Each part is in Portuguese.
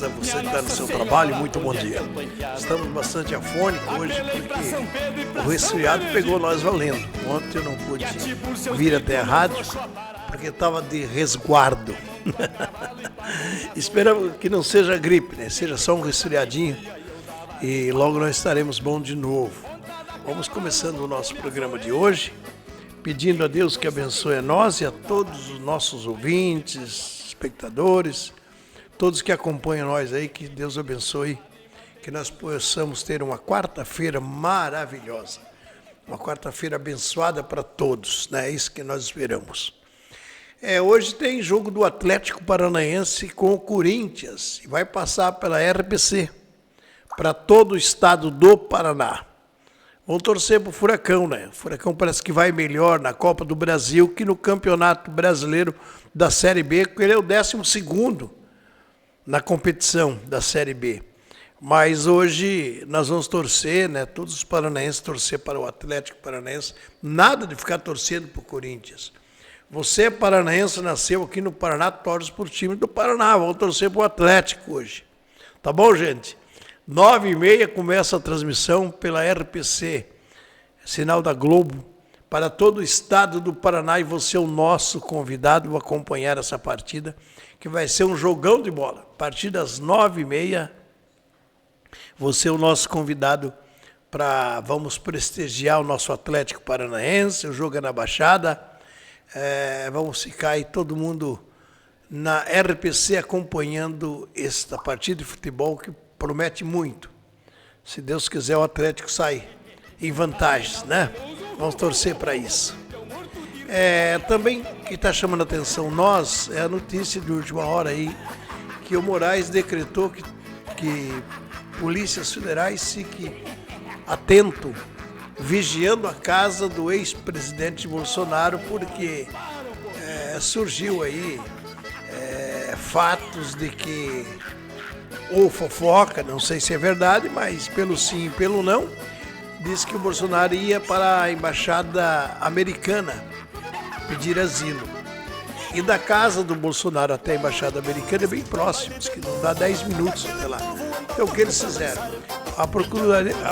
casa, você que está no seu trabalho, muito bom dia. Estamos bastante afônicos hoje porque o resfriado pegou nós valendo. Ontem eu não pude vir até a rádio porque estava de resguardo. Esperamos que não seja gripe, né? Seja só um resfriadinho e logo nós estaremos bom de novo. Vamos começando o nosso programa de hoje, pedindo a Deus que abençoe a nós e a todos os nossos ouvintes, espectadores, todos que acompanham nós aí, que Deus abençoe, que nós possamos ter uma quarta-feira maravilhosa, uma quarta-feira abençoada para todos, né? É isso que nós esperamos. Hoje tem jogo do Atlético Paranaense com o Corinthians e vai passar pela RPC, para todo o estado do Paraná. Vamos torcer para o Furacão, né? O Furacão parece que vai melhor na Copa do Brasil que no Campeonato Brasileiro da Série B, porque ele é o 12º na competição da Série B. Mas hoje nós vamos torcer, né? Todos os paranaenses torcer para o Atlético Paranaense, nada de ficar torcendo para o Corinthians. Você, paranaense, nasceu aqui no Paraná, torce por time do Paraná, vamos torcer para o Atlético hoje. Tá bom, gente? 9h30 começa a transmissão pela RPC, sinal da Globo, para todo o estado do Paraná, e você é o nosso convidado a acompanhar essa partida, que vai ser um jogão de bola. A partir das 9h30, você é o nosso convidado vamos prestigiar o nosso Atlético Paranaense, o jogo é na Baixada, vamos ficar aí todo mundo na RPC acompanhando esta partida de futebol que promete muito. Se Deus quiser, o Atlético sai em vantagens, né? Vamos torcer para isso. Também que está chamando a atenção nós é a notícia de última hora aí que o Moraes decretou que polícias federais fiquem atento, vigiando a casa do ex-presidente Bolsonaro, porque surgiu aí fatos de que ou fofoca, não sei se é verdade, mas pelo sim e pelo não, diz que o Bolsonaro ia para a embaixada americana pedir asilo. E da casa do Bolsonaro até a embaixada americana é bem próximo, diz que não dá 10 minutos até lá. Então o que eles fizeram? A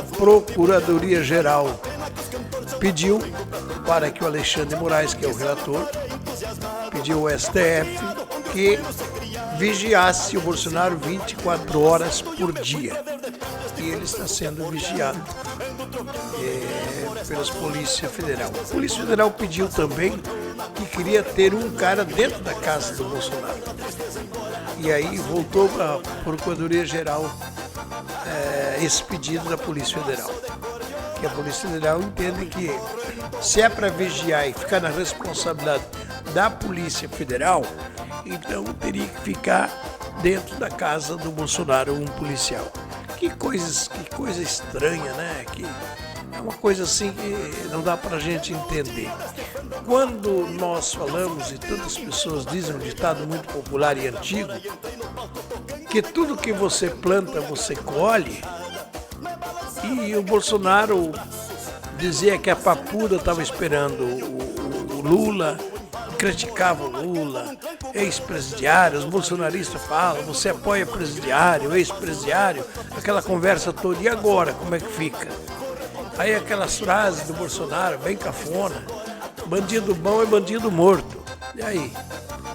Procuradoria-Geral pediu para que o Alexandre Moraes, que é o relator, pediu ao STF que vigiasse o Bolsonaro 24 horas por dia. E ele está sendo vigiado pelas Polícia Federal. A Polícia Federal pediu também que queria ter um cara dentro da casa do Bolsonaro. E aí voltou para a Procuradoria-Geral esse pedido da Polícia Federal. Que a Polícia Federal entende que se é para vigiar e ficar na responsabilidade da Polícia Federal, então teria que ficar dentro da casa do Bolsonaro um policial. Que coisa estranha, né? Que é uma coisa assim que não dá para a gente entender. Quando nós falamos, e todas as pessoas dizem um ditado muito popular e antigo, que tudo que você planta, você colhe, e o Bolsonaro dizia que a papuda estava esperando o Lula, criticava o Lula, ex-presidiário, os bolsonaristas falam, você apoia presidiário, ex-presidiário, aquela conversa toda, e agora, como é que fica? Aí aquelas frases do Bolsonaro, bem cafona, bandido bom é bandido morto, e aí,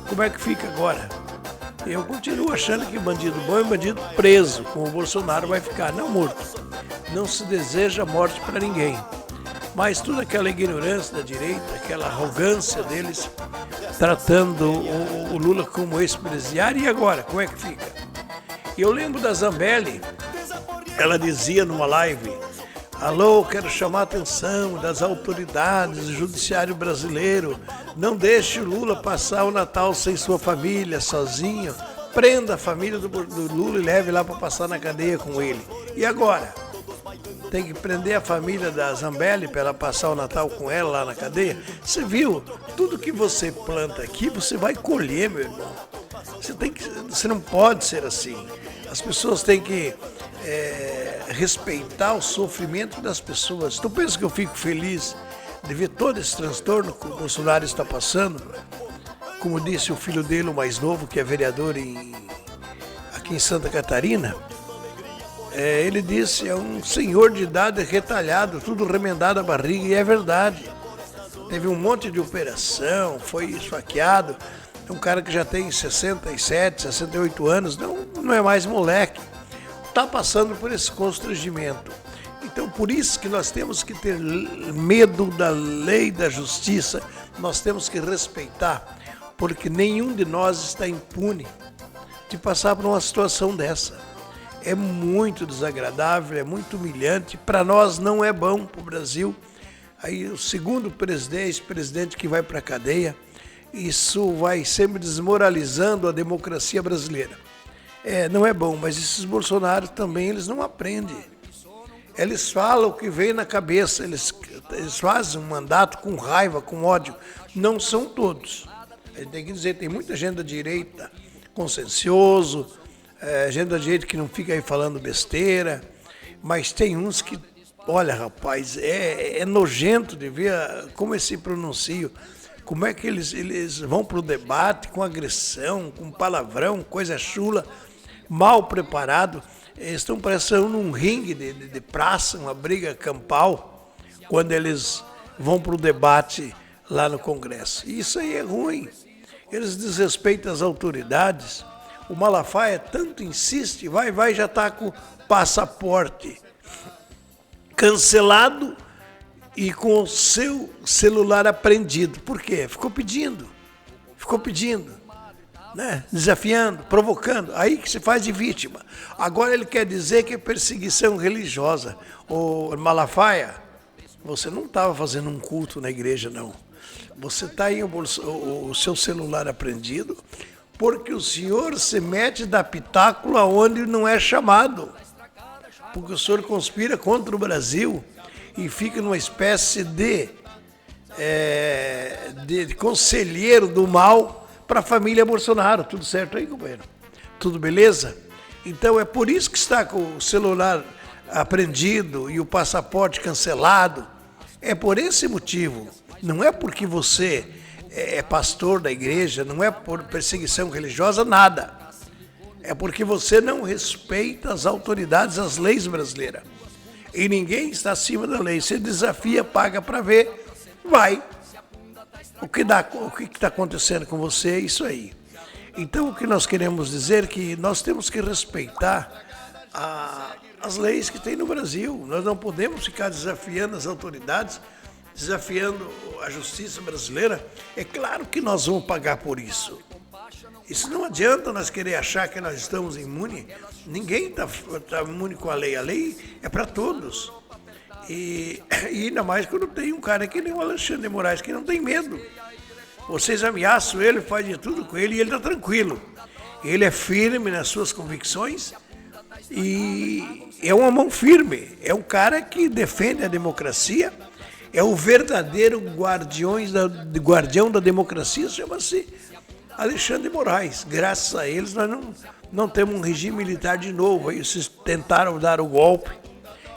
como é que fica agora? Eu continuo achando que bandido bom é bandido preso, como o Bolsonaro vai ficar, não morto. Não se deseja morte para ninguém. Mas toda aquela ignorância da direita, aquela arrogância deles, tratando o Lula como ex-presidiário, e agora, como é que fica? E eu lembro da Zambelli, ela dizia numa live, alô, quero chamar a atenção das autoridades do judiciário brasileiro, não deixe o Lula passar o Natal sem sua família, sozinho, prenda a família do Lula e leve lá para passar na cadeia com ele. E agora? Tem que prender a família da Zambelli para ela passar o Natal com ela lá na cadeia? Você viu? Tudo que você planta aqui, você vai colher, meu irmão. Você não pode ser assim. As pessoas têm que respeitar o sofrimento das pessoas. Tu pensa que eu fico feliz de ver todo esse transtorno que o Bolsonaro está passando? Como disse o filho dele, o mais novo, que é vereador aqui em Santa Catarina, ele disse, é um senhor de idade retalhado, tudo remendado a barriga, e é verdade. Teve um monte de operação, foi esfaqueado, é um cara que já tem 67, 68 anos, não é mais moleque, está passando por esse constrangimento. Então, por isso que nós temos que ter medo da lei da justiça, nós temos que respeitar, porque nenhum de nós está impune de passar por uma situação dessa. É muito desagradável, é muito humilhante, para nós não é bom, para o Brasil. Aí o segundo presidente que vai para a cadeia, isso vai sempre desmoralizando a democracia brasileira. Não é bom, mas esses Bolsonaros também, eles não aprendem. Eles falam o que vem na cabeça, eles fazem um mandato com raiva, com ódio. Não são todos. A gente tem que dizer, tem muita gente da direita consciencioso, gente da direita que não fica aí falando besteira, mas tem uns que, olha rapaz, é nojento de ver como eles se pronunciam, como é que eles vão para o debate com agressão, com palavrão, coisa chula, mal preparado. Eles estão parecendo num ringue de praça, uma briga campal, quando eles vão para o debate lá no Congresso. Isso aí é ruim. Eles desrespeitam as autoridades. O Malafaia tanto insiste, vai, já está com o passaporte cancelado e com o seu celular apreendido. Por quê? Ficou pedindo, né? Desafiando, provocando, aí que se faz de vítima. Agora ele quer dizer que é perseguição religiosa. Ô Malafaia, você não estava fazendo um culto na igreja, não. Você está aí o seu celular apreendido porque o senhor se mete da pitáculo aonde não é chamado. Porque o senhor conspira contra o Brasil e fica numa espécie de conselheiro do mal para a família Bolsonaro. Tudo certo aí, companheiro? Tudo beleza? Então é por isso que está com o celular apreendido e o passaporte cancelado. É por esse motivo. Não é porque você é pastor da igreja, não é por perseguição religiosa, nada. É porque você não respeita as autoridades, as leis brasileiras. E ninguém está acima da lei. Você desafia, paga para ver, vai. O que está acontecendo com você é isso aí. Então, o que nós queremos dizer é que nós temos que respeitar as leis que tem no Brasil. Nós não podemos ficar desafiando as autoridades, desafiando a justiça brasileira. É claro que nós vamos pagar por isso. Isso não adianta nós querer achar que nós estamos imunes. Ninguém está imune com a lei. A lei é para todos. E ainda mais quando tem um cara que nem o Alexandre de Moraes, que não tem medo. Vocês ameaçam ele, fazem de tudo com ele e ele está tranquilo. Ele é firme nas suas convicções e é uma mão firme. É um cara que defende a democracia. É o verdadeiro guardião da democracia, chama-se Alexandre de Moraes. Graças a eles, nós não temos um regime militar de novo. Aí vocês tentaram dar o golpe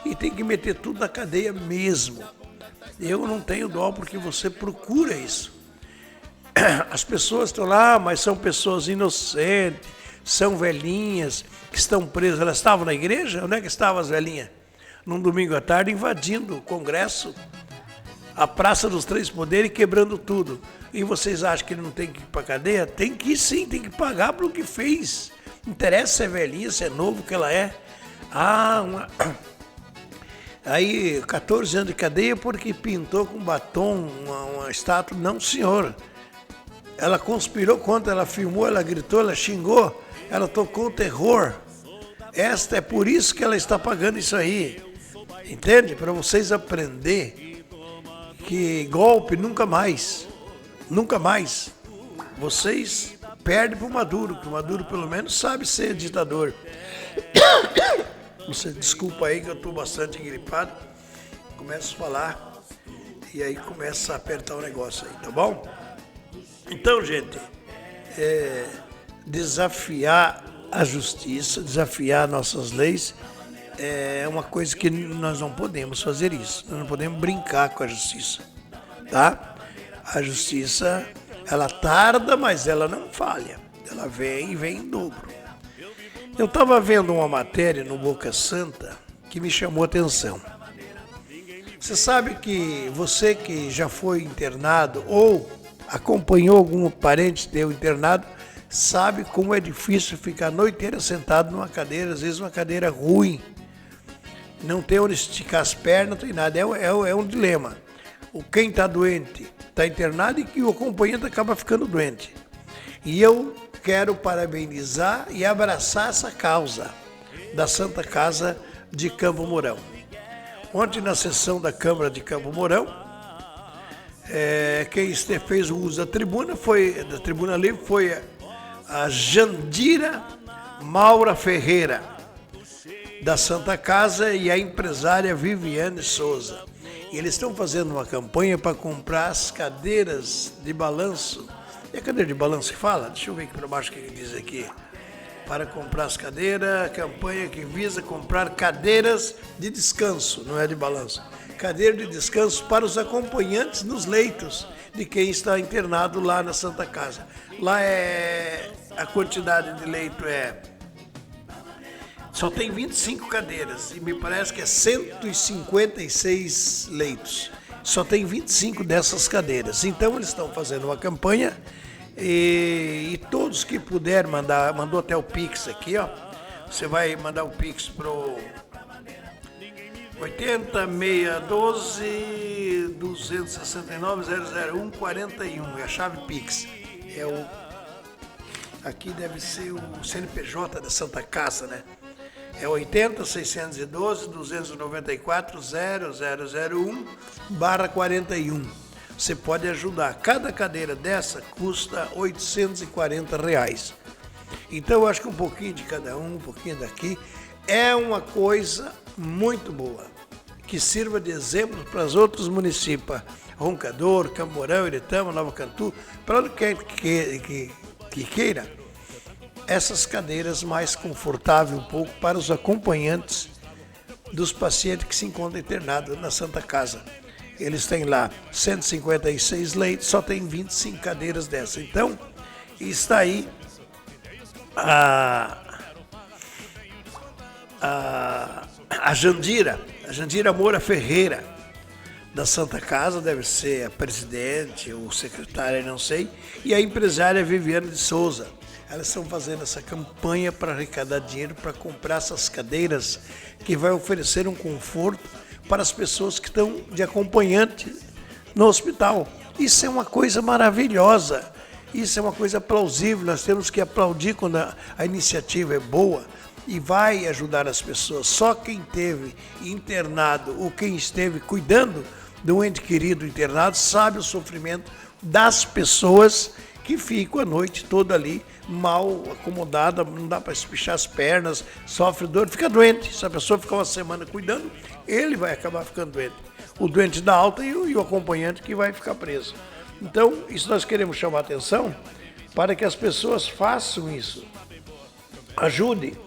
e tem que meter tudo na cadeia mesmo. Eu não tenho dó porque você procura isso. As pessoas estão lá, mas são pessoas inocentes, são velhinhas que estão presas. Elas estavam na igreja? Onde é que estavam as velhinhas? Num domingo à tarde invadindo o Congresso, a Praça dos Três Poderes, quebrando tudo. E vocês acham que ele não tem que ir para a cadeia? Tem que ir sim, tem que pagar pelo que fez. Não interessa se é velhinha, se é novo, que ela é. Aí, 14 anos de cadeia porque pintou com batom uma estátua. Não, senhor. Ela conspirou contra, ela filmou, ela gritou, ela xingou, ela tocou o terror. É por isso que ela está pagando isso aí. Entende? Para vocês aprenderem que golpe nunca mais. Nunca mais. Vocês perdem para o Maduro, que o Maduro pelo menos sabe ser ditador. Você desculpa aí que eu estou bastante gripado. Começo a falar e aí começa a apertar o negócio aí, tá bom? Então, gente, desafiar a justiça, desafiar nossas leis é uma coisa que nós não podemos fazer isso. Nós não podemos brincar com a justiça, tá? A justiça, ela tarda, mas ela não falha. Ela vem e vem em dobro. Eu estava vendo uma matéria no Boca Santa que me chamou a atenção. Você sabe que você que já foi internado ou acompanhou algum parente teu internado, sabe como é difícil ficar a noite inteira sentado numa cadeira, às vezes uma cadeira ruim. Não tem onde esticar as pernas, não tem nada. É um dilema. Quem está doente está internado e o acompanhante acaba ficando doente. E eu quero parabenizar e abraçar essa causa da Santa Casa de Campo Mourão. Ontem, na sessão da Câmara de Campo Mourão, quem fez o uso da tribuna livre foi a Jandira Maura Ferreira, da Santa Casa, e a empresária Viviane Souza. E eles estão fazendo uma campanha para comprar as cadeiras de balanço. É a cadeira de balanço que fala? Deixa eu ver aqui para baixo o que diz aqui. Para comprar as cadeiras, campanha que visa comprar cadeiras de descanso, não é de balanço. Cadeira de descanso para os acompanhantes nos leitos de quem está internado lá na Santa Casa. Lá a quantidade de leito só tem 25 cadeiras e me parece que é 156 leitos. Só tem 25 dessas cadeiras. Então eles estão fazendo uma campanha e todos que puderem mandou até o Pix aqui, ó. Você vai mandar o Pix pro 80 612 269 001 41. É a chave Pix. Aqui deve ser o CNPJ da Santa Casa, né? É 80 612 294 0001/41. Você pode ajudar. Cada cadeira dessa custa R$ 840. Então eu acho que um pouquinho de cada um pouquinho daqui, é uma coisa muito boa, que sirva de exemplo para os outros municípios, Roncador, Campo Mourão, Iretama, Nova Cantu, para onde quer que queira, essas cadeiras mais confortáveis um pouco para os acompanhantes dos pacientes que se encontram internados na Santa Casa. Eles têm lá 156 leitos, só tem 25 cadeiras dessa. Então, está aí a Jandira Moura Ferreira, da Santa Casa, deve ser a presidente ou secretária, não sei, e a empresária Viviane de Souza. Elas estão fazendo essa campanha para arrecadar dinheiro para comprar essas cadeiras que vai oferecer um conforto para as pessoas que estão de acompanhante no hospital. Isso é uma coisa maravilhosa, isso é uma coisa plausível, nós temos que aplaudir quando a iniciativa é boa e vai ajudar as pessoas. Só quem esteve internado ou quem esteve cuidando de um ente querido internado sabe o sofrimento das pessoas que ficam a noite toda ali mal acomodada, não dá para espichar as pernas, sofre dor, fica doente. Se a pessoa ficar uma semana cuidando, ele vai acabar ficando doente. O doente dá alta e o acompanhante que vai ficar preso. Então, isso nós queremos chamar a atenção para que as pessoas façam isso. Ajude,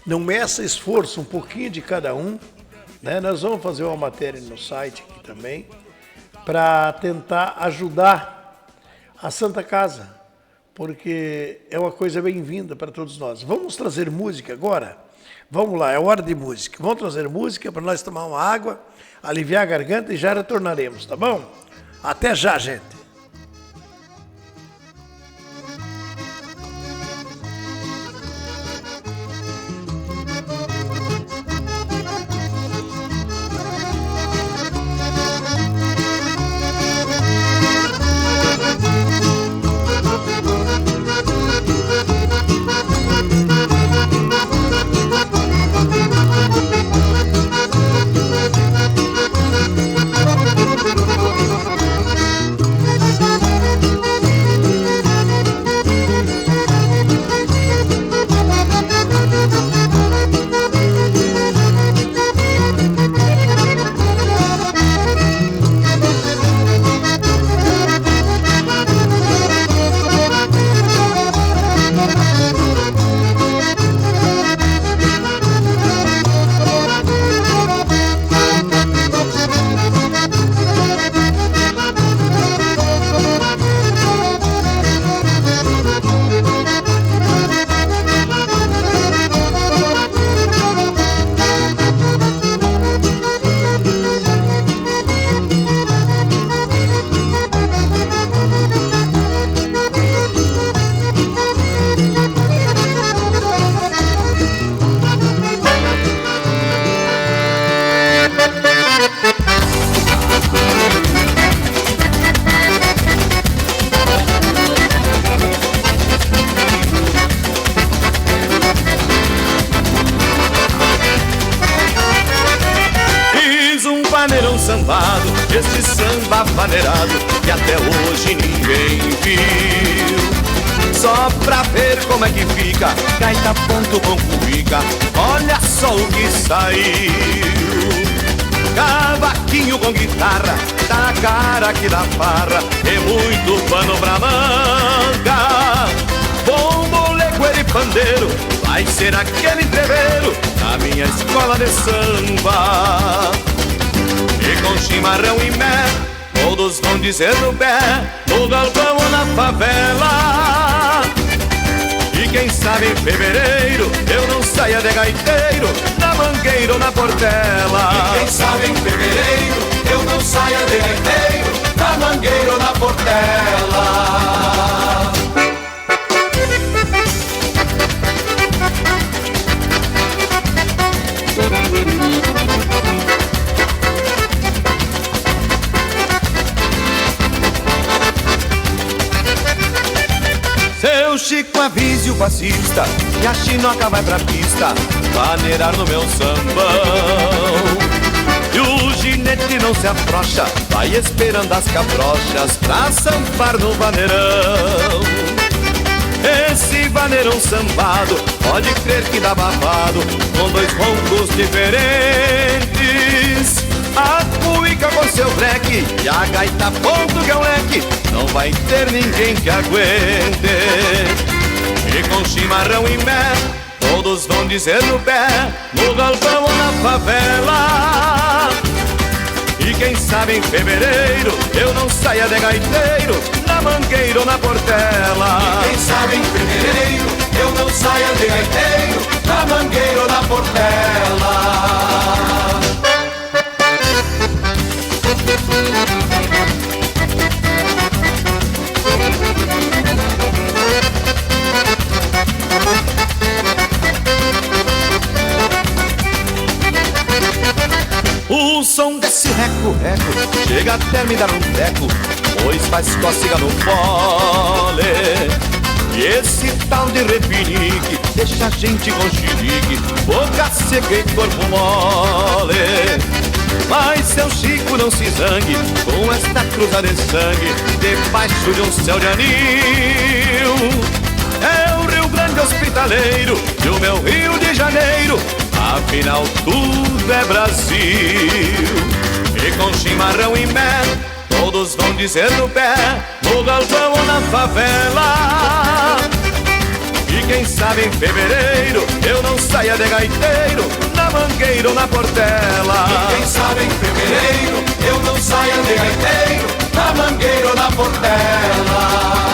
não meça esforço, um pouquinho de cada um, né? Nós vamos fazer uma matéria no site aqui também, para tentar ajudar a Santa Casa, porque é uma coisa bem-vinda para todos nós. Vamos trazer música agora? Vamos lá, é hora de música. Vamos trazer música para nós tomar uma água, aliviar a garganta e já retornaremos, tá bom? Até já, gente! vaneirão sambado, este samba vaneirado que até hoje ninguém viu. Só pra ver como é que fica, gaita ponto com cuica, olha só o que saiu. Cavaquinho com guitarra, tá na cara que dá farra, e muito pano pra manga. Bombo, legueiro e pandeiro, vai ser aquele entreveiro na minha escola de samba. E com chimarrão e mé, todos vão dizer no pé, no galpão ou na favela. E quem sabe em fevereiro eu não saia de gaiteiro, na mangueira ou na portela. E quem sabe em fevereiro eu não saia de gaiteiro, na mangueira ou na portela. Seu Chico avise o bassista que a chinoca vai pra pista maneirar no meu sambão. E o ginete não se afrouxa, vai esperando as cabrochas pra sambar no vaneirão. Esse vaneirão sambado, pode crer que dá babado, com dois roncos diferentes. A cuica com seu breque e a gaita ponto que é um leque, não vai ter ninguém que aguente. E com chimarrão e mé, todos vão dizer no pé, no galpão ou na favela. E quem sabe em fevereiro eu não saia de gaiteiro, na mangueira ou na portela. E quem sabe em fevereiro eu não saia de gaiteiro, na mangueira ou na portela. O som desse reco-reco chega até me dar um teco, pois faz cócega no fole. E esse tal de repinique deixa a gente com chilique, boca seca e corpo mole. Mas seu Chico não se zangue com esta cruzada de sangue debaixo de um céu de anil. É o Rio Grande hospitaleiro e o meu Rio de Janeiro, afinal tudo é Brasil. E com chimarrão e mé, todos vão dizer no pé, no galpão ou na favela. E quem sabe em fevereiro eu não saia de gaiteiro, na mangueira ou na portela. E quem sabe em fevereiro eu não saia de gaiteiro, na mangueira ou na portela.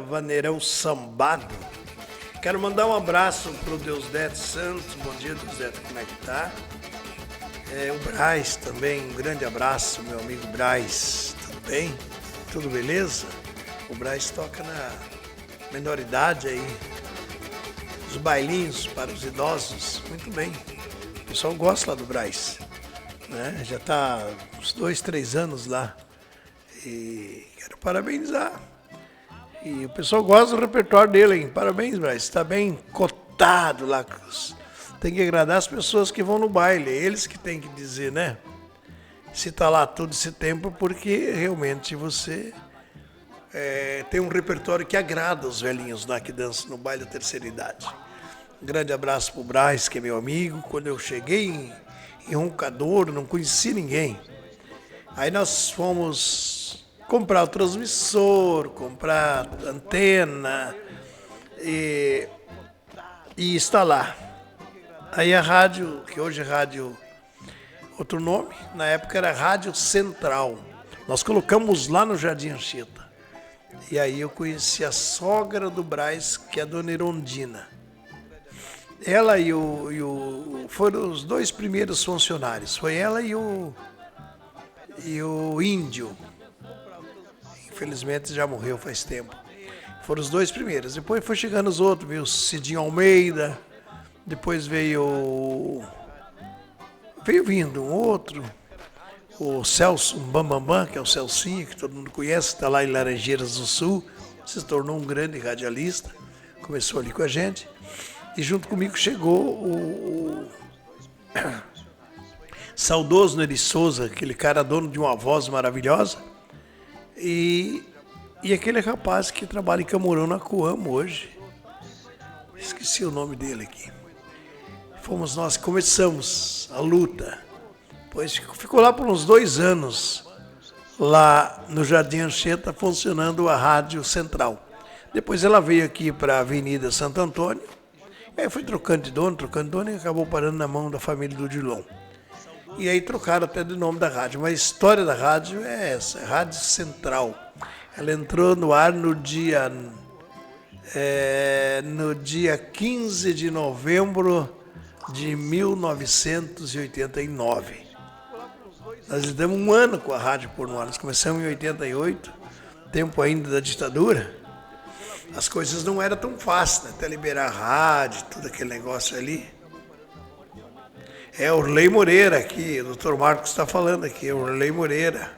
Vaneirão sambado. Quero mandar um abraço pro Deusdete Santos. Bom dia, Deusdete, como é que tá? O Braz também, um grande abraço, meu amigo Braz. Tudo bem? Tudo beleza? O Braz toca na menoridade aí, os bailinhos para os idosos. Muito bem. O pessoal gosta lá do Braz, né? Já tá uns 2, 3 anos lá. E quero parabenizar. E o pessoal gosta do repertório dele, hein? Parabéns, Braz. Está bem cotado lá. Tem que agradar as pessoas que vão no baile. Eles que têm que dizer, né? Se está lá todo esse tempo, porque realmente você tem um repertório que agrada os velhinhos lá que dançam no baile da terceira idade. Um grande abraço pro Braz, que é meu amigo. Quando eu cheguei em Roncador, não conheci ninguém. Aí nós fomos comprar o transmissor, comprar antena e instalar. Aí a rádio, que hoje é rádio, outro nome, na época era Rádio Central. Nós colocamos lá no Jardim Anchieta. E aí eu conheci a sogra do Brás, que é a dona Irondina. Ela e foram os 2 primeiros funcionários. Foi ela e o Índio. Infelizmente já morreu faz tempo. Foram os 2 primeiros. Depois foi chegando os outros. Veio o Cidinho Almeida. Depois veio vindo um outro. O Celso Bambambam, que é o Celcinho, que todo mundo conhece, está lá em Laranjeiras do Sul. Se tornou um grande radialista. Começou ali com a gente. E junto comigo chegou o saudoso Neri Souza, aquele cara dono de uma voz maravilhosa. E aquele rapaz que trabalha em Camorão, na Coamo hoje. Esqueci o nome dele aqui. Fomos nós que começamos a luta. Pois ficou lá por uns 2 anos, lá no Jardim Anchieta, funcionando a Rádio Central. Depois ela veio aqui para a Avenida Santo Antônio. Aí foi trocando de dono e acabou parando na mão da família do Dilon. E aí trocaram até de nome da rádio. Mas a história da rádio é essa, é Rádio Central. Ela entrou no ar no dia 15 de novembro de 1989. Nós lidamos 1 ano com a rádio por no ar. Nós começamos em 88, tempo ainda da ditadura. As coisas não eram tão fáceis, né? Até liberar a rádio, tudo aquele negócio ali. É o Orley Moreira aqui, o Dr. Marcos está falando aqui, é o Orley Moreira.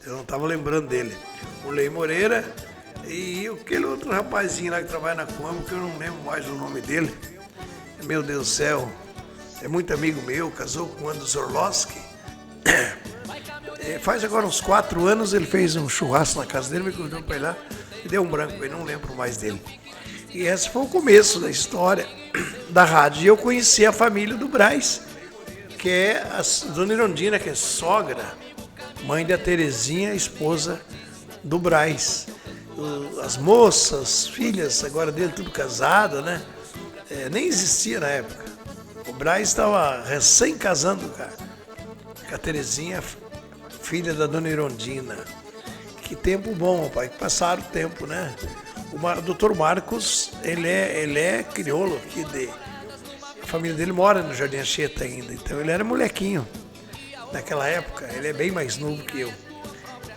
Eu não estava lembrando dele. O Orley Moreira e aquele outro rapazinho lá que trabalha na Coamo, que eu não lembro mais o nome dele. Meu Deus do céu, é muito amigo meu, casou com o Andros Orlowski. Faz agora uns 4 anos ele fez um churrasco na casa dele, me convidou para ir lá e deu um branco, eu não lembro mais dele. E esse foi o começo da história da rádio. E eu conheci a família do Brás, que é a dona Irondina, que é sogra, mãe da Terezinha, esposa do Brás. As moças, filhas agora dele, tudo casada, né? Nem existia na época. O Brás estava recém casando com a Terezinha, filha da dona Irondina. Que tempo bom, pai, que passaram o tempo, né? O Dr. Marcos, ele é crioulo aqui a família dele mora no Jardim Anchieta ainda, então ele era molequinho naquela época, ele é bem mais novo que eu.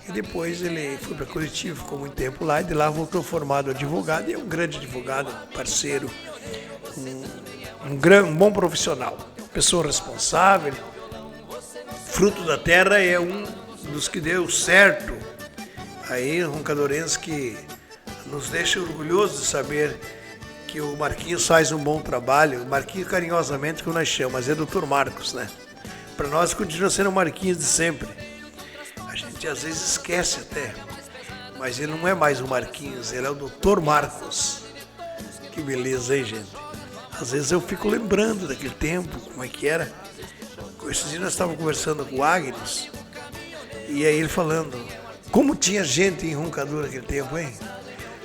E depois ele foi para Curitiba, ficou muito tempo lá, e de lá voltou formado advogado, e é um grande advogado, parceiro, um bom profissional, pessoa responsável, fruto da terra, é um dos que deu certo. Aí, roncadorense que nos deixa orgulhosos de saber que o Marquinhos faz um bom trabalho. O Marquinhos, carinhosamente, que nós chamamos, mas é Dr. Marcos, né? Para nós, continua sendo o Marquinhos de sempre. A gente às vezes esquece até, mas ele não é mais o Marquinhos, ele é o Dr. Marcos. Que beleza, hein, gente? Às vezes eu fico lembrando daquele tempo, como é que era. Esses dias nós estávamos conversando com o Agnes, e aí ele falando, como tinha gente em Roncador naquele tempo, hein?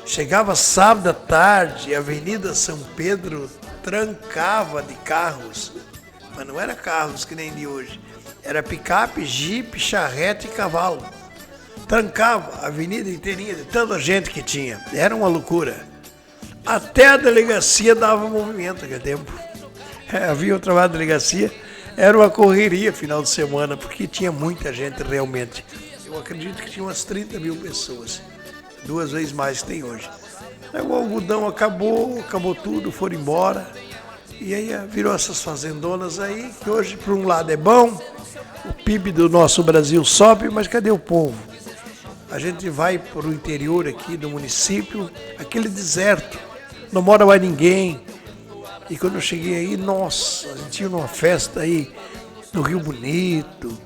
Chegava sábado à tarde, a Avenida São Pedro trancava de carros, mas não era carros que nem de hoje, era picape, jipe, charrete e cavalo. Trancava a avenida inteirinha de tanta gente que tinha, era uma loucura. Até a delegacia dava movimento naquele tempo. Havia o trabalho da delegacia, era uma correria final de semana, porque tinha muita gente realmente. Eu acredito que tinha umas 30 mil pessoas. 2 vezes mais que tem hoje. Aí o algodão acabou tudo, foram embora. E aí virou essas fazendonas aí, que hoje por um lado é bom, o PIB do nosso Brasil sobe, mas cadê o povo? A gente vai para o interior aqui do município, aquele deserto, não mora mais ninguém. E quando eu cheguei aí, nossa, a gente ia numa festa aí no Rio Bonito,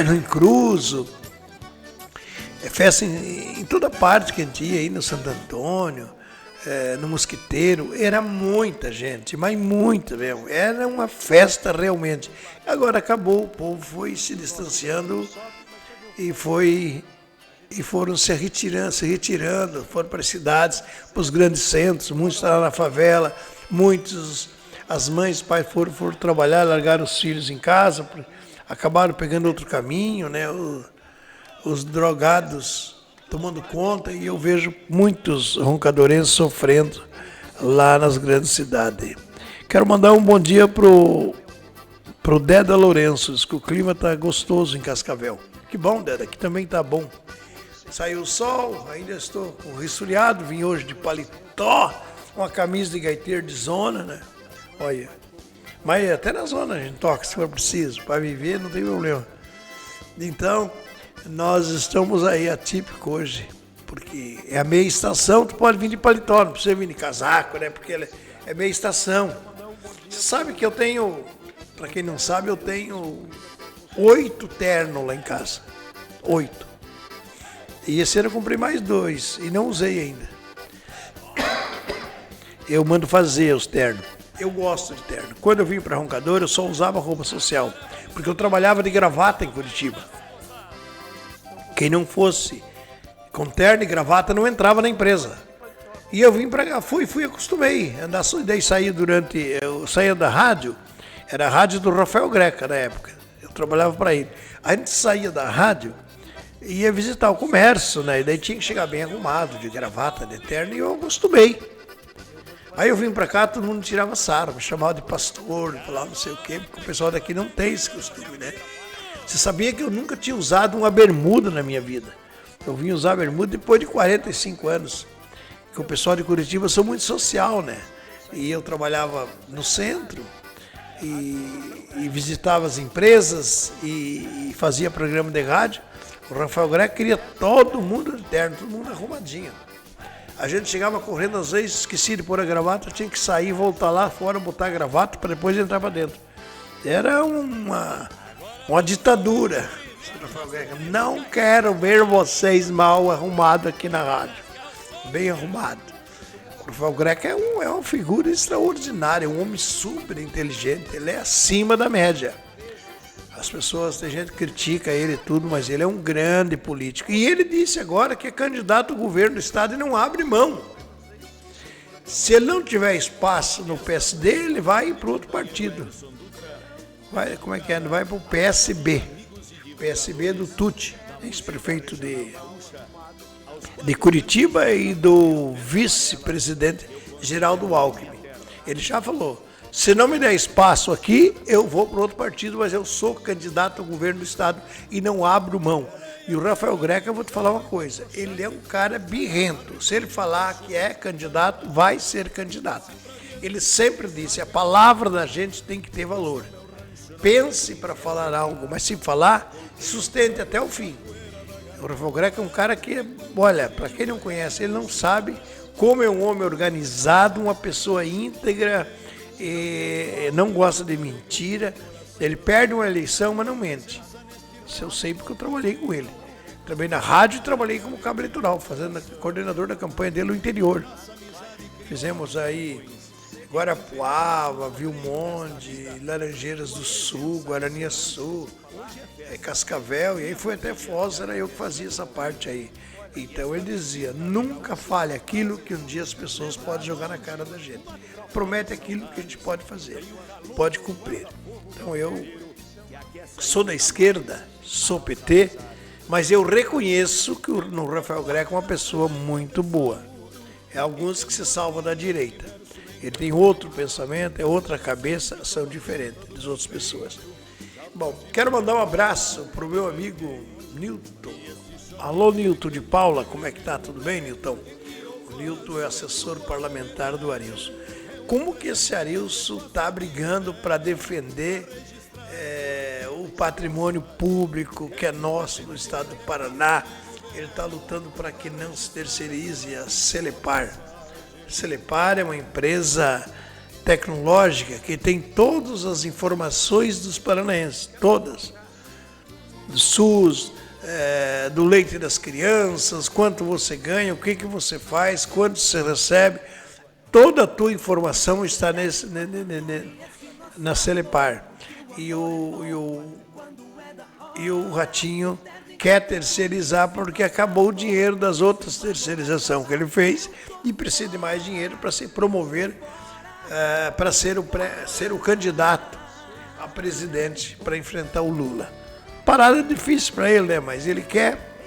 no Incruso, festa em toda parte que a gente ia aí no Santo Antônio, no Mosquiteiro, era muita gente, mas muita mesmo, era uma festa realmente. Agora acabou, o povo foi se distanciando e foram se retirando, foram para as cidades, para os grandes centros, muitos estavam na favela, muitos, as mães, os pais foram trabalhar, largaram os filhos em casa, acabaram pegando outro caminho, né? os drogados tomando conta e eu vejo muitos roncadorenses sofrendo lá nas grandes cidades. Quero mandar um bom dia pro Deda Lourenço, diz que o clima tá gostoso em Cascavel. Que bom, Deda, aqui também tá bom. Saiu o sol, ainda estou com resfriado, vim hoje de paletó, uma camisa de gaiteiro de zona, né? Olha, mas até na zona a gente toca se for preciso, para viver não tem problema. Então, nós estamos aí atípico hoje, porque é a meia estação, tu pode vir de paletó, não precisa vir de casaco, né? Porque é meia estação. Você sabe que eu tenho, para quem não sabe, eu tenho 8 ternos lá em casa. 8. E esse ano eu comprei mais 2 e não usei ainda. Eu mando fazer os ternos. Eu gosto de terno. Quando eu vim para Roncador, eu só usava roupa social, porque eu trabalhava de gravata em Curitiba. Quem não fosse com terno e gravata não entrava na empresa. E eu vim para cá, fui, acostumei. Daí eu saía da rádio, era a rádio do Rafael Greca na época. Eu trabalhava para ele. Aí a gente saía da rádio e ia visitar o comércio, né? E daí tinha que chegar bem arrumado, de gravata, de terno, e eu acostumei. Aí eu vim pra cá, todo mundo tirava sarro, me chamava de pastor, falava não sei o quê, porque o pessoal daqui não tem esse costume, né? Você sabia que eu nunca tinha usado uma bermuda na minha vida? Eu vim usar bermuda depois de 45 anos. Porque o pessoal de Curitiba sou muito social, né? E eu trabalhava no centro e visitava as empresas e fazia programa de rádio. O Rafael Greco queria todo mundo de terno, todo mundo arrumadinho. A gente chegava correndo, às vezes esquecia de pôr a gravata, tinha que sair, voltar lá fora, botar a gravata para depois entrar para dentro. Era uma ditadura. Não quero ver vocês mal arrumados aqui na rádio. Bem arrumado. O Rafael Greco é uma figura extraordinária, um homem super inteligente, ele é acima da média. As pessoas, tem gente que critica ele e tudo, mas ele é um grande político. E ele disse agora que é candidato ao governo do estado e não abre mão. Se ele não tiver espaço no PSD, ele vai para outro partido. Vai, como é que é? Vai para o PSB. PSB do Tucci, ex-prefeito de Curitiba e do vice-presidente Geraldo Alckmin. Ele já falou, se não me der espaço aqui, eu vou para outro partido, mas eu sou candidato ao governo do estado e não abro mão. E o Rafael Greco, eu vou te falar uma coisa, ele é um cara birrento. Se ele falar que é candidato, vai ser candidato. Ele sempre disse, a palavra da gente tem que ter valor. Pense para falar algo, mas se falar, sustente até o fim. O Rafael Greco é um cara que, olha, para quem não conhece, ele não sabe como é um homem organizado, uma pessoa íntegra, não gosta de mentira. Ele perde uma eleição, mas não mente. Isso eu sei porque eu trabalhei com ele. Trabalhei na rádio e trabalhei como cabo eleitoral, fazendo coordenador da campanha dele no interior. Fizemos aí Guarapuava, Vilmonde, Laranjeiras do Sul, Guaraniaçu, Cascavel, e aí foi até Foz, era eu que fazia essa parte aí. Então ele dizia, nunca fale aquilo que um dia as pessoas podem jogar na cara da gente. Promete aquilo que a gente pode fazer, pode cumprir. Então eu sou da esquerda, sou PT, mas eu reconheço que o Rafael Greco é uma pessoa muito boa. É alguns que se salvam da direita. Ele tem outro pensamento, é outra cabeça, são diferentes das outras pessoas. Bom, quero mandar um abraço para o meu amigo Nilton. Alô, Nilton de Paula, como é que tá? Tudo bem, Nilton? O Nilton é assessor parlamentar do Arilson. Como que esse Arilson está brigando para defender o patrimônio público que é nosso no estado do Paraná? Ele está lutando para que não se terceirize a Celepar. Celepar é uma empresa tecnológica que tem todas as informações dos paranaenses, todas. Do SUS, do leite das crianças, quanto você ganha, o que você faz, quanto você recebe. Toda a tua informação está na Celepar. E o Ratinho quer terceirizar porque acabou o dinheiro das outras terceirizações que ele fez e precisa de mais dinheiro para se promover, para ser o candidato a presidente para enfrentar o Lula. Parada difícil para ele, né? Mas ele quer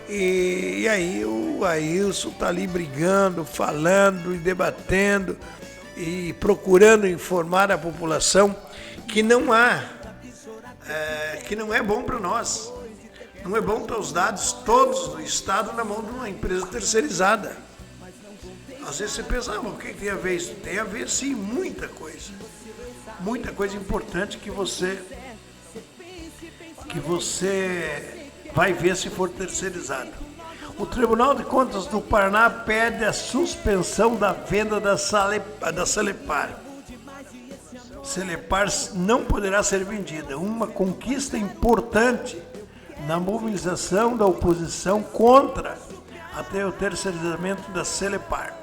E aí o Ailson está ali brigando, falando e debatendo e procurando informar a população que não é bom para nós. Não é bom ter os dados todos do Estado na mão de uma empresa terceirizada. Às vezes você pensa, o que tem a ver isso? Tem a ver, sim, muita coisa. Muita coisa importante que você vai ver se for terceirizado. O Tribunal de Contas do Paraná pede a suspensão da venda da Celepar. Celepar não poderá ser vendida. Uma conquista importante na mobilização da oposição contra até o terceirizamento da Celepar.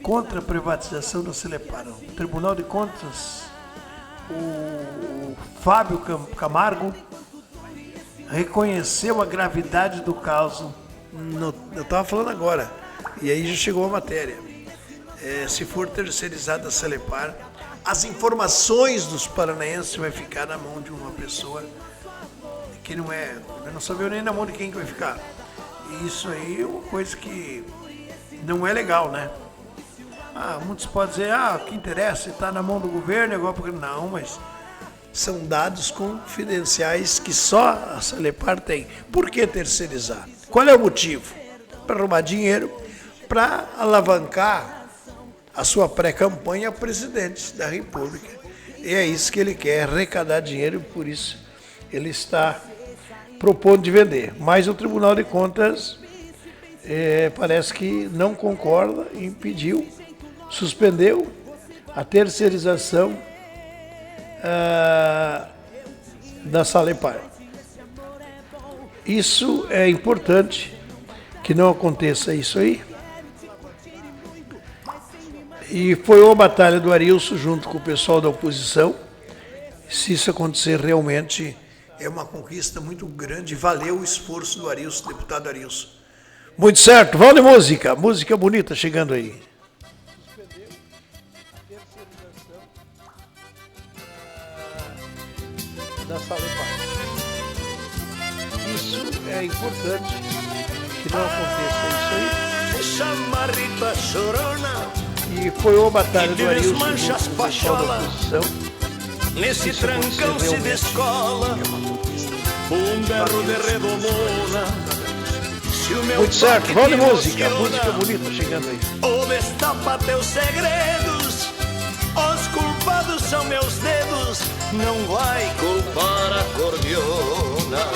Contra a privatização da Celepar. O Tribunal de Contas, o Fábio Camargo, reconheceu a gravidade do caso. Eu estava falando agora, e aí já chegou a matéria. Se for terceirizada a Celepar, as informações dos paranaenses vai ficar na mão de uma pessoa que não sabia nem na mão de quem que vai ficar. E isso aí é uma coisa que não é legal, né? Muitos podem dizer, o que interessa, está na mão do governo, agora porque não, mas são dados confidenciais que só a Celepar tem. Por que terceirizar? Qual é o motivo? Para roubar dinheiro, para alavancar a sua pré-campanha a presidente da República. E é isso que ele quer, arrecadar dinheiro, e por isso ele está propondo de vender. Mas o Tribunal de Contas parece que não concorda e impediu, suspendeu a terceirização da Celepar. Isso é importante que não aconteça isso aí. E foi uma batalha do Arilson junto com o pessoal da oposição. Se isso acontecer, realmente é uma conquista muito grande. Valeu o esforço do Arilson, deputado Arilson. Muito certo, vamos de música. Música bonita chegando aí. Da Celepar. Isso é importante que não aconteça isso aí. Chamarrita chorona, e foi uma batalha do Arilson desmancha as junto com o pessoal da oposição. nesse Isso trancão se realmente descola berro de redomona. Se o meu Muito certo, toque vamos de te música. emociona, Música bonita chegando aí. ou destapa teus segredos, os culpados são meus dedos, não vai culpar a cordiona.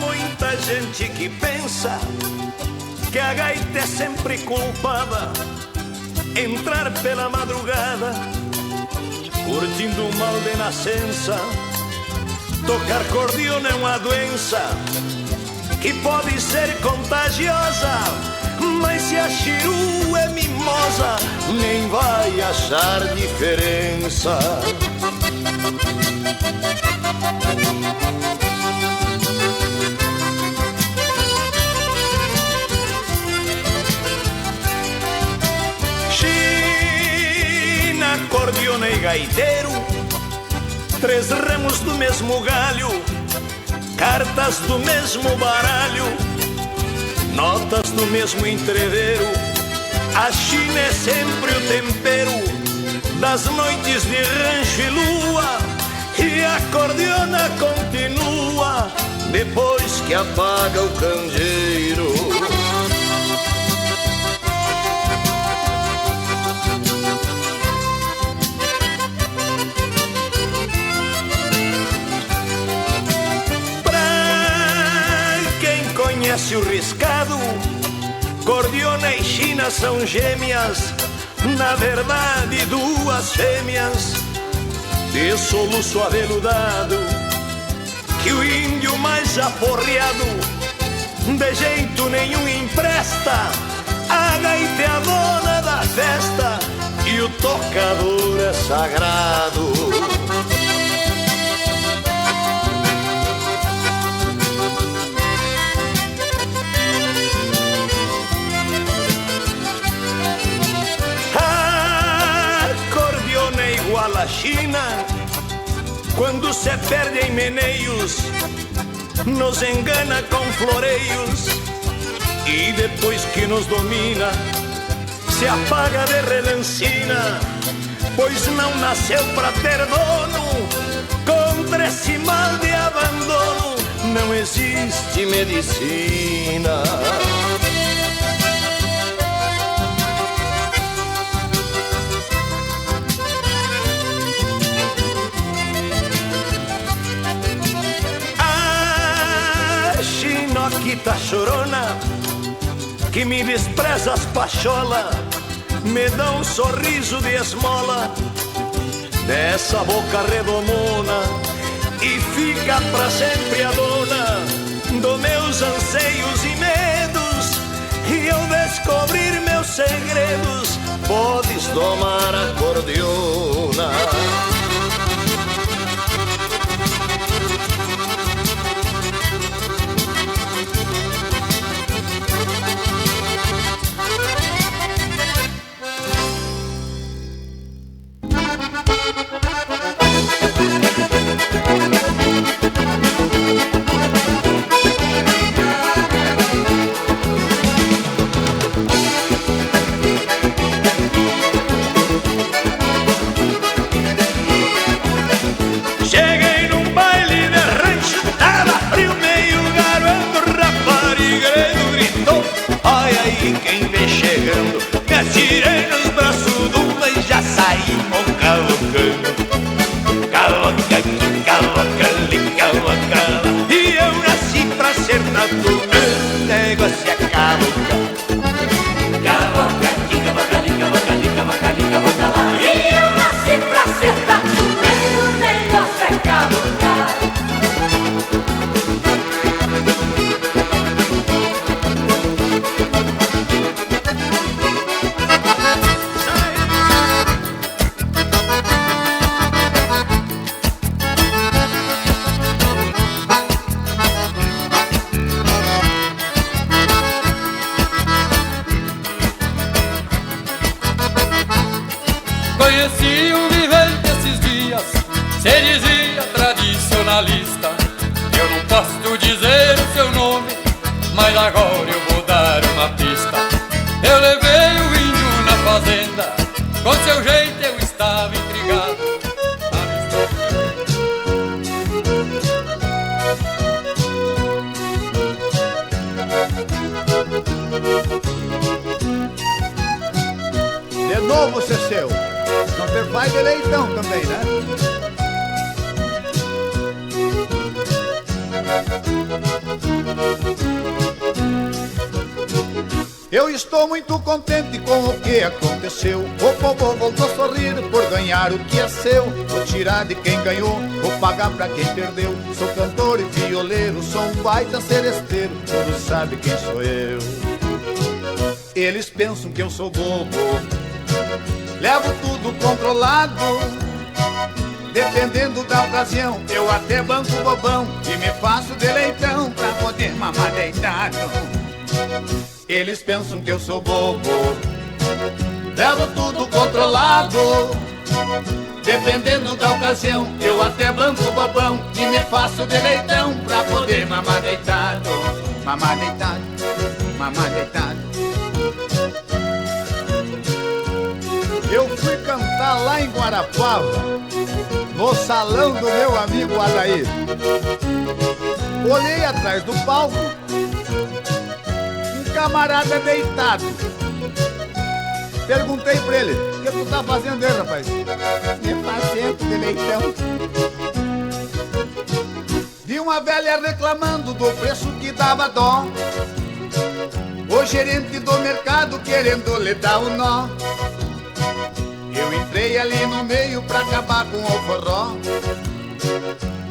Muita gente que pensa que a gaita é sempre culpada, entrar pela madrugada curtindo o mal de nascença. Tocar cordiona é uma doença que pode ser contagiosa, mas se a chiru é mimosa, nem vai achar diferença. China, cordiona e gaiteiro, três remos do mesmo galho, cartas do mesmo baralho, notas do mesmo entreveiro. A China é sempre o tempero das noites de rancho e lua, e a cordiona continua depois que apaga o candeeiro. Conhece o riscado, cordiona e China são gêmeas, na verdade duas fêmeas de soluço aveludado, que o índio mais aporreado de jeito nenhum empresta. A gaita é a dona da festa e o tocador é sagrado. da China, quando se perde em meneios, nos engana com floreios, e depois que nos domina, se apaga de relancina, pois não nasceu pra ter dono. Contra esse mal de abandono não existe medicina. Chinoquita chorona, que me despreza as pachola, me dá um sorriso de esmola dessa boca redomona, e fica pra sempre a dona dos meus anseios e medos. E eu descobrir meus segredos, podes tomar a cordiona. Quem vem chegando, me atirei nos braços de uma e já saímos cavalcando. Cavalcando, cavalcando, cavalcando. E eu nasci pra ser tatu, meu negócio é cavalcar. Cavalcando, cavalcando, cavalcando, cavalcando, cavalcando. E eu nasci pra ser tatu, meu negócio é cavalcar. Conheci um vivente esses dias, se dizia tradicionalista. Eu não posso dizer o seu nome, mas agora eu vou dar uma pista. Eu levei o índio na fazenda, com seu jeito eu estava intrigado. De novo, Ceceu. Não ter pai de leitão também, né? Eu estou muito contente com o que aconteceu. O povo voltou a sorrir por ganhar o que é seu. Vou tirar de quem ganhou, vou pagar pra quem perdeu. Sou cantor e violeiro, sou um baita seresteiro. Todos sabem quem sou eu. Eles pensam que eu sou bobo, levo tudo controlado. Dependendo da ocasião, eu até banco bobão e me faço de leitão pra poder mamar deitado. Eles pensam que eu sou bobo, levo tudo controlado. Dependendo da ocasião, eu até banco bobão e me faço de leitão pra poder mamar deitado. Mamar deitado, mamar deitado. Eu fui cantar lá em Guarapava, no salão do meu amigo Adair. Olhei atrás do palco, um camarada deitado. Perguntei pra ele: o que tu tá fazendo aí, rapaz? Me fazendo de leitão. Vi uma velha reclamando do preço que dava dó, o gerente do mercado querendo lhe dar o nó. Eu entrei ali no meio pra acabar com o forró.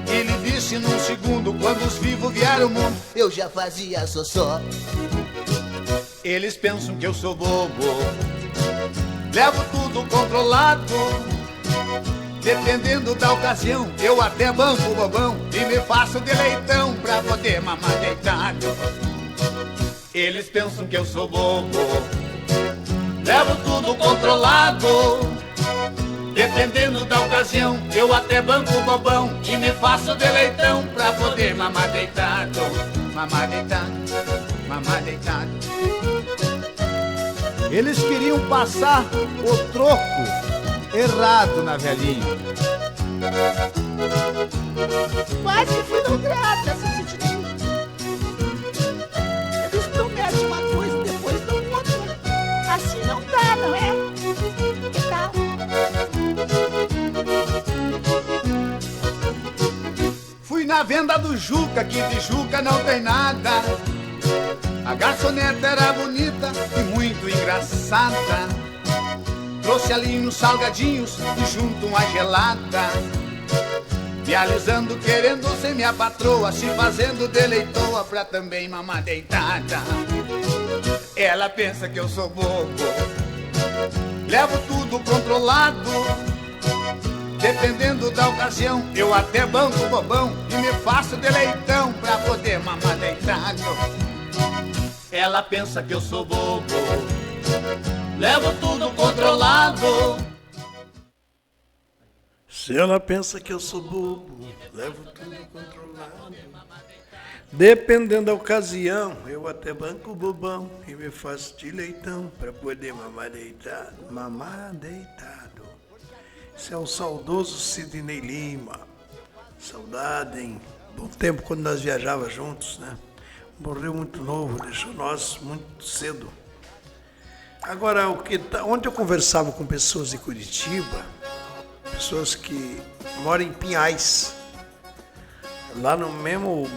Ele disse num segundo, quando os vivos vieram ao mundo, eu já fazia só. Eles pensam que eu sou bobo, levo tudo controlado. Dependendo da ocasião, eu até banco bobão e me faço de leitão pra poder mamar deitado. Eles pensam que eu sou bobo, levo tudo controlado. Dependendo da ocasião, eu até banco o bobão e me faço de leitão pra poder mamar deitado, mamar deitado, mamar deitado. Eles queriam passar o troco errado na velhinha. Quase fui lograda, seu sentimento. Eles prometem uma coisa e depois dão outra. Assim não dá, não é? Que tal? Fui na venda do Juca, que de Juca não tem nada. A garçoneta era bonita e muito engraçada. Trouxe ali uns salgadinhos e junto uma gelada. Me alisando, querendo ser minha patroa, se fazendo de leitoa pra também mamar deitada. Ela pensa que eu sou bobo, levo tudo controlado. Dependendo da ocasião, eu até banco o bobão e me faço de leitão pra poder mamar deitado. Ela pensa que eu sou bobo, levo tudo controlado. Se ela pensa que eu sou bobo, levo tudo controlado. Dependendo da ocasião, eu até banco o bobão e me faço de leitão pra poder mamar deitado. Mamar deitado. Esse é o saudoso Sidney Lima. Saudade, hein? Bom tempo quando nós viajávamos juntos, né? Morreu muito novo, deixou nós muito cedo. Agora, ontem eu conversava com pessoas de Curitiba, pessoas que moram em Pinhais, lá no mesmo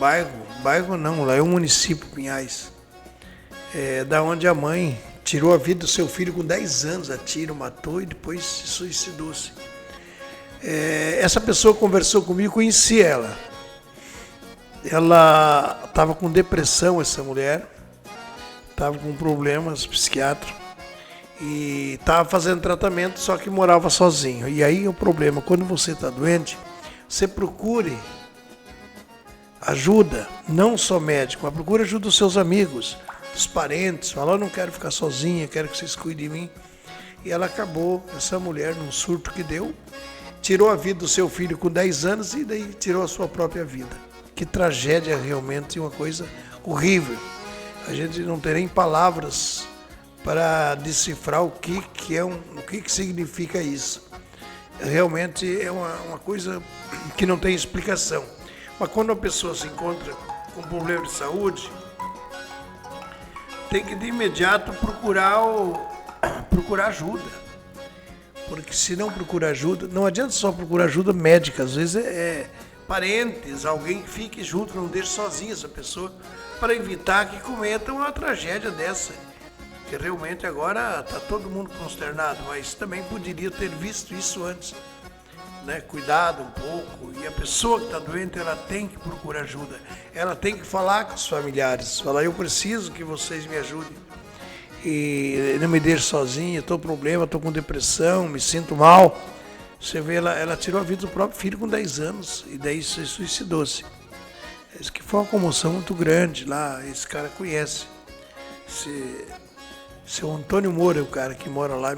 bairro não, lá é o município Pinhais, da onde a mãe tirou a vida do seu filho com 10 anos, a tiro, matou e depois se suicidou-se. Essa pessoa conversou comigo, conheci ela. Ela estava com depressão, essa mulher, estava com problemas psiquiátricos e estava fazendo tratamento, só que morava sozinho. E aí o problema, quando você está doente, você procure ajuda, não só médico, mas procure ajuda dos seus amigos, dos parentes. Fala, eu não quero ficar sozinha, quero que vocês cuidem de mim. E ela acabou, essa mulher, num surto que deu, tirou a vida do seu filho com 10 anos e daí tirou a sua própria vida. Que tragédia, realmente, uma coisa horrível. A gente não tem nem palavras para decifrar o que significa isso. Realmente é uma coisa que não tem explicação. Mas quando a pessoa se encontra com problema de saúde, tem que de imediato procurar ajuda. Porque se não procurar ajuda, não adianta só procurar ajuda médica, às vezes parentes, alguém que fique junto, não deixe sozinha essa pessoa, para evitar que cometa uma tragédia dessa. Que realmente agora está todo mundo consternado, mas também poderia ter visto isso antes. Né? Cuidado um pouco, e a pessoa que está doente, ela tem que procurar ajuda. Ela tem que falar com os familiares, falar, eu preciso que vocês me ajudem. E não me deixe sozinha, estou com problema, estou com depressão, me sinto mal. Você vê, ela tirou a vida do próprio filho com 10 anos e daí se suicidou-se. Isso que foi uma comoção muito grande lá, esse cara conhece. Seu Antônio Moura, o cara que mora lá,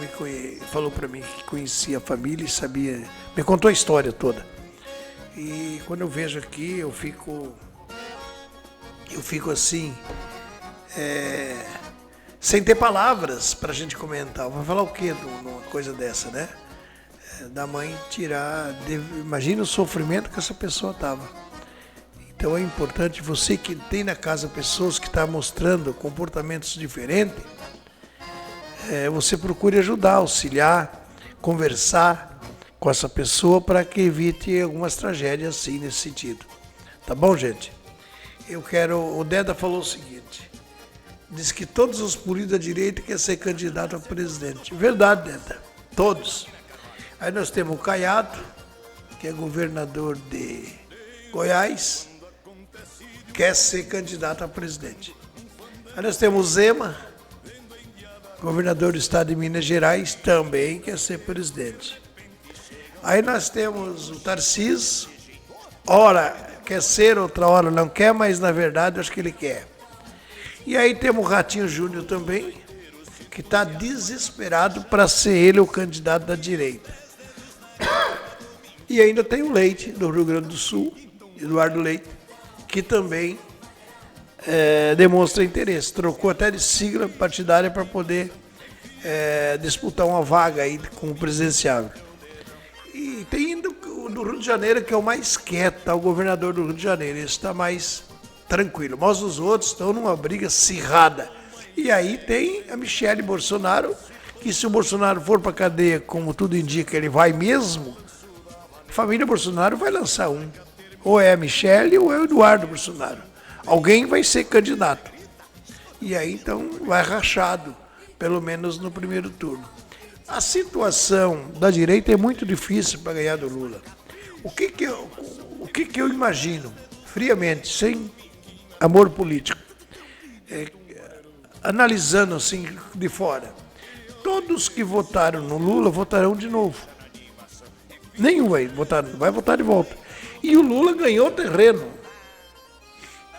falou para mim que conhecia a família e sabia, me contou a história toda. E quando eu vejo aqui, eu fico assim, sem ter palavras para a gente comentar. Vai falar o quê numa coisa dessa, né? Da mãe tirar, imagina o sofrimento que essa pessoa estava. Então é importante, você que tem na casa pessoas que estão mostrando comportamentos diferentes, você procure ajudar, auxiliar, conversar com essa pessoa para que evite algumas tragédias assim nesse sentido. Tá bom, gente? O Deda falou o seguinte, diz que todos os políticos da direita querem ser candidato a presidente. Verdade, Deda, todos. Aí nós temos o Caiado, que é governador de Goiás, quer ser candidato a presidente. Aí nós temos o Zema, governador do estado de Minas Gerais, também quer ser presidente. Aí nós temos o Tarcísio, ora quer ser, outra hora não quer, mas na verdade acho que ele quer. E aí temos o Ratinho Júnior também, que está desesperado para ser ele o candidato da direita. E ainda tem o Leite, do Rio Grande do Sul, Eduardo Leite, que também demonstra interesse. Trocou até de sigla partidária para poder disputar uma vaga aí com o presidenciável. E tem ainda o do Rio de Janeiro, que é o mais quieto, o governador do Rio de Janeiro. Esse está mais tranquilo. Mas os outros estão numa briga acirrada. E aí tem a Michele Bolsonaro, que se o Bolsonaro for para a cadeia, como tudo indica, ele vai mesmo, a família Bolsonaro vai lançar um. Ou é a Michele ou é o Eduardo Bolsonaro. Alguém vai ser candidato. E aí, então, vai rachado, pelo menos no primeiro turno. A situação da direita é muito difícil para ganhar do Lula. O que eu imagino, friamente, sem amor político, analisando assim de fora, todos que votaram no Lula votarão de novo. Nenhum vai votar de volta. E o Lula ganhou terreno.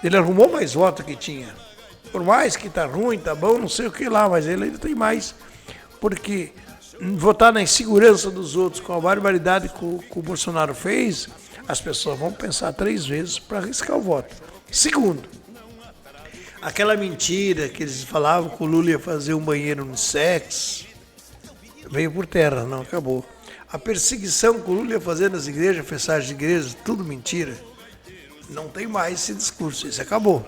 Ele arrumou mais votos que tinha. Por mais que tá ruim, tá bom, não sei o que lá, mas ele ainda tem mais. Porque votar na insegurança dos outros com a barbaridade que o Bolsonaro fez, as pessoas vão pensar 3 vezes para arriscar o voto. Segundo, aquela mentira que eles falavam que o Lula ia fazer um banheiro no sexo, veio por terra, não acabou. A perseguição que o Lula ia fazer nas igrejas, fechar de igrejas, tudo mentira. Não tem mais esse discurso, isso acabou.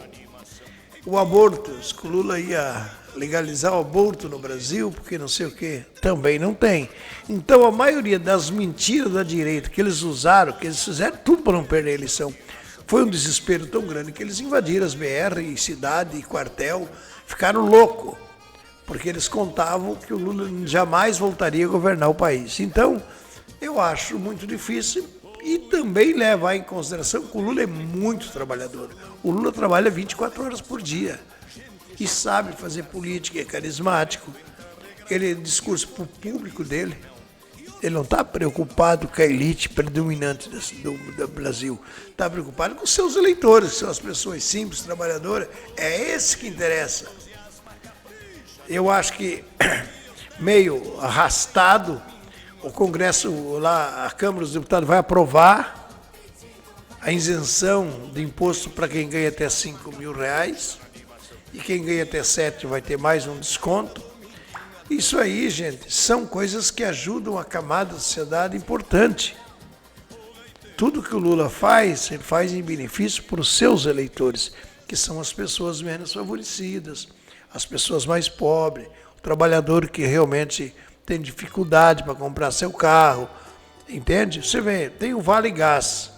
O aborto, que o Lula ia legalizar o aborto no Brasil, porque não sei o quê, também não tem. Então a maioria das mentiras da direita que eles usaram, que eles fizeram tudo para não perder a eleição, foi um desespero tão grande que eles invadiram as BR, cidade e quartel, ficaram loucos, porque eles contavam que o Lula jamais voltaria a governar o país. Então, eu acho muito difícil e também levar em consideração que o Lula é muito trabalhador. O Lula trabalha 24 horas por dia e sabe fazer política, é carismático. Ele discurso para o público dele. Ele não está preocupado com a elite predominante do Brasil. Está preocupado com os seus eleitores, que são as pessoas simples, trabalhadoras. É esse que interessa. Eu acho que, meio arrastado, o Congresso, lá, a Câmara dos Deputados vai aprovar a isenção de imposto para quem ganha até R$5.000 e quem ganha até 7 vai ter mais um desconto. Isso aí, gente, são coisas que ajudam a camada da sociedade importante. Tudo que o Lula faz, ele faz em benefício para os seus eleitores, que são as pessoas menos favorecidas, as pessoas mais pobres, o trabalhador que realmente tem dificuldade para comprar seu carro, entende? Você vê, tem o Vale Gás.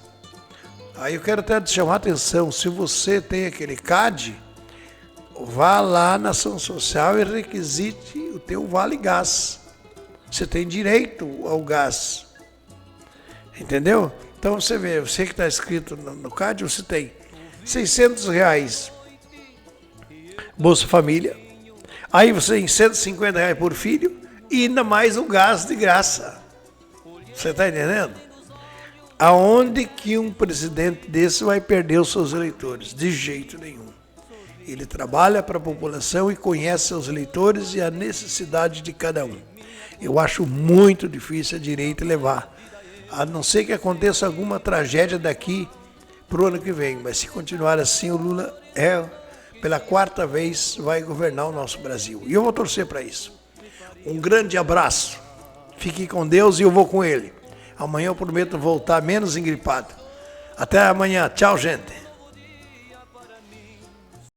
Aí eu quero até te chamar a atenção, se você tem aquele CAD, vá lá na ação social e requisite o teu Vale Gás. Você tem direito ao gás, entendeu? Então você vê, você que está inscrito no CAD, você tem R$600 Bolsa Família, aí você tem R$150 por filho e ainda mais o gás de graça. Você está entendendo? Aonde que um presidente desse vai perder os seus eleitores? De jeito nenhum. Ele trabalha para a população e conhece seus eleitores e a necessidade de cada um. Eu acho muito difícil a direita levar, a não ser que aconteça alguma tragédia daqui para o ano que vem. Mas se continuar assim, o Lula pela 4ª vez vai governar o nosso Brasil. E eu vou torcer para isso. Um grande abraço. Fique com Deus e eu vou com ele. Amanhã eu prometo voltar menos engripado. Até amanhã. Tchau, gente.